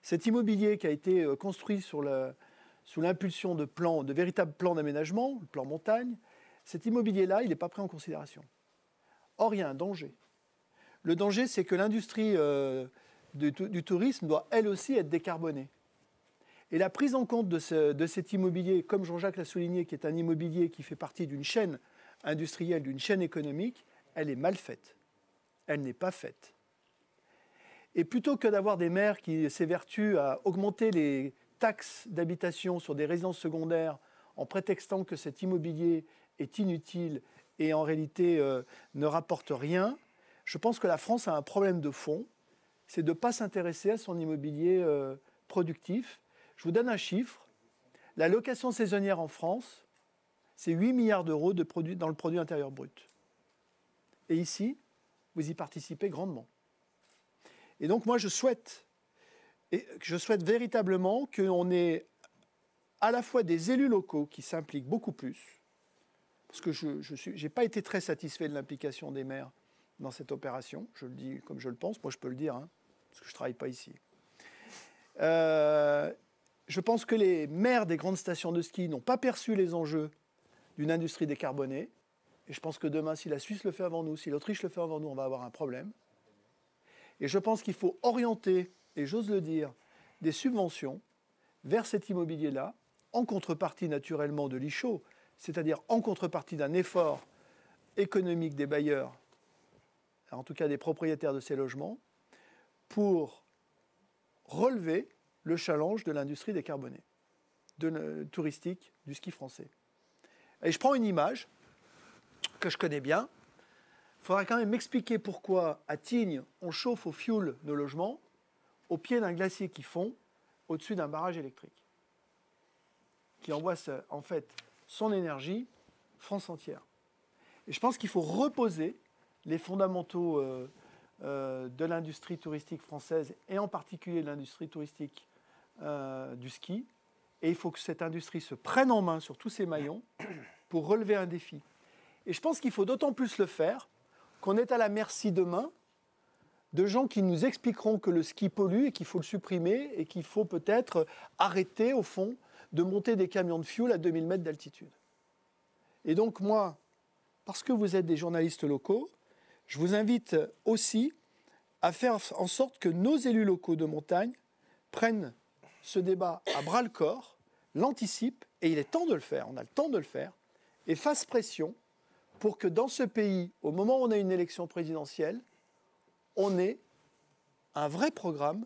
Cet immobilier qui a été construit sous l'impulsion de véritables plans d'aménagement, le plan montagne, cet immobilier-là, il n'est pas pris en considération. Or, il y a un danger. Le danger, c'est que l'industrie du tourisme doit, elle aussi, être décarbonée. Et la prise en compte de cet immobilier, comme Jean-Jacques l'a souligné, qui est un immobilier qui fait partie d'une chaîne industrielle, d'une chaîne économique, elle est mal faite. Elle n'est pas faite. Et plutôt que d'avoir des maires qui s'évertuent à augmenter les taxes d'habitation sur des résidences secondaires en prétextant que cet immobilier est inutile et en réalité ne rapporte rien, je pense que la France a un problème de fond, c'est de ne pas s'intéresser à son immobilier productif. Je vous donne un chiffre. La location saisonnière en France, c'est 8 milliards d'euros dans le produit intérieur brut. Et ici, vous y participez grandement. Et donc moi, je souhaite véritablement qu'on ait à la fois des élus locaux qui s'impliquent beaucoup plus, parce que je n'ai pas été très satisfait de l'implication des maires dans cette opération, je le dis comme je le pense, moi je peux le dire, hein, parce que je ne travaille pas ici. Je pense que les maires des grandes stations de ski n'ont pas perçu les enjeux d'une industrie décarbonée, et je pense que demain, si la Suisse le fait avant nous, si l'Autriche le fait avant nous, on va avoir un problème. Et je pense qu'il faut orienter, et j'ose le dire, des subventions vers cet immobilier-là, en contrepartie naturellement de l'ICHO, c'est-à-dire en contrepartie d'un effort économique des bailleurs, en tout cas des propriétaires de ces logements, pour relever le challenge de l'industrie décarbonée, touristique du ski français. Et je prends une image que je connais bien. Il faudra quand même m'expliquer pourquoi, à Tignes, on chauffe au fioul nos logements, au pied d'un glacier qui fond, au-dessus d'un barrage électrique, qui envoie en fait son énergie France entière. Et je pense qu'il faut reposer les fondamentaux de l'industrie touristique française, et en particulier de l'industrie touristique du ski. Et il faut que cette industrie se prenne en main sur tous ses maillons pour relever un défi. Et je pense qu'il faut d'autant plus le faire qu'on est à la merci demain de gens qui nous expliqueront que le ski pollue et qu'il faut le supprimer et qu'il faut peut-être arrêter, au fond, de monter des camions de fioul à 2000 mètres d'altitude. Et donc moi, parce que vous êtes des journalistes locaux, je vous invite aussi à faire en sorte que nos élus locaux de montagne prennent ce débat à bras-le-corps, l'anticipent, et il est temps de le faire, on a le temps de le faire, et fassent pression pour que dans ce pays, au moment où on a une élection présidentielle, on ait un vrai programme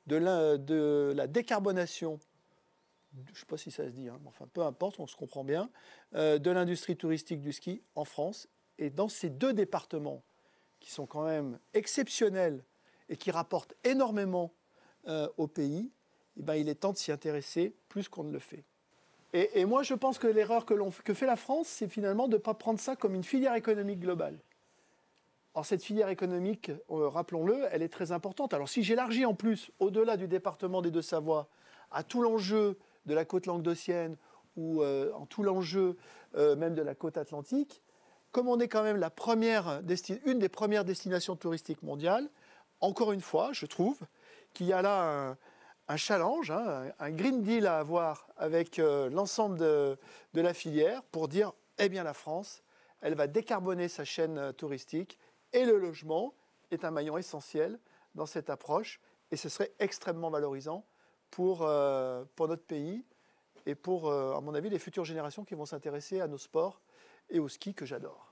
de la décarbonation, je ne sais pas si ça se dit, hein, mais enfin peu importe, on se comprend bien, de l'industrie touristique du ski en France. Et dans ces deux départements qui sont quand même exceptionnels et qui rapportent énormément au pays, eh ben, il est temps de s'y intéresser plus qu'on ne le fait. Et moi, je pense que l'erreur que fait la France, c'est finalement de ne pas prendre ça comme une filière économique globale. Alors cette filière économique, rappelons-le, elle est très importante. Alors si j'élargis en plus, au-delà du département des Deux-Savoie, à tout l'enjeu de la côte languedocienne ou en tout l'enjeu même de la côte atlantique, comme on est quand même une des premières destinations touristiques mondiales, encore une fois, je trouve qu'il y a là un challenge, hein, un Green Deal à avoir avec l'ensemble de la filière pour dire, eh bien la France, elle va décarboner sa chaîne touristique et le logement est un maillon essentiel dans cette approche et ce serait extrêmement valorisant pour notre pays et pour, à mon avis, les futures générations qui vont s'intéresser à nos sports et au ski que j'adore.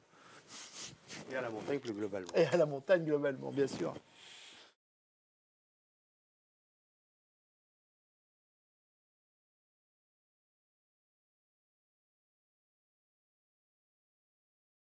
Et à la montagne plus globalement. Et à la montagne globalement, bien sûr.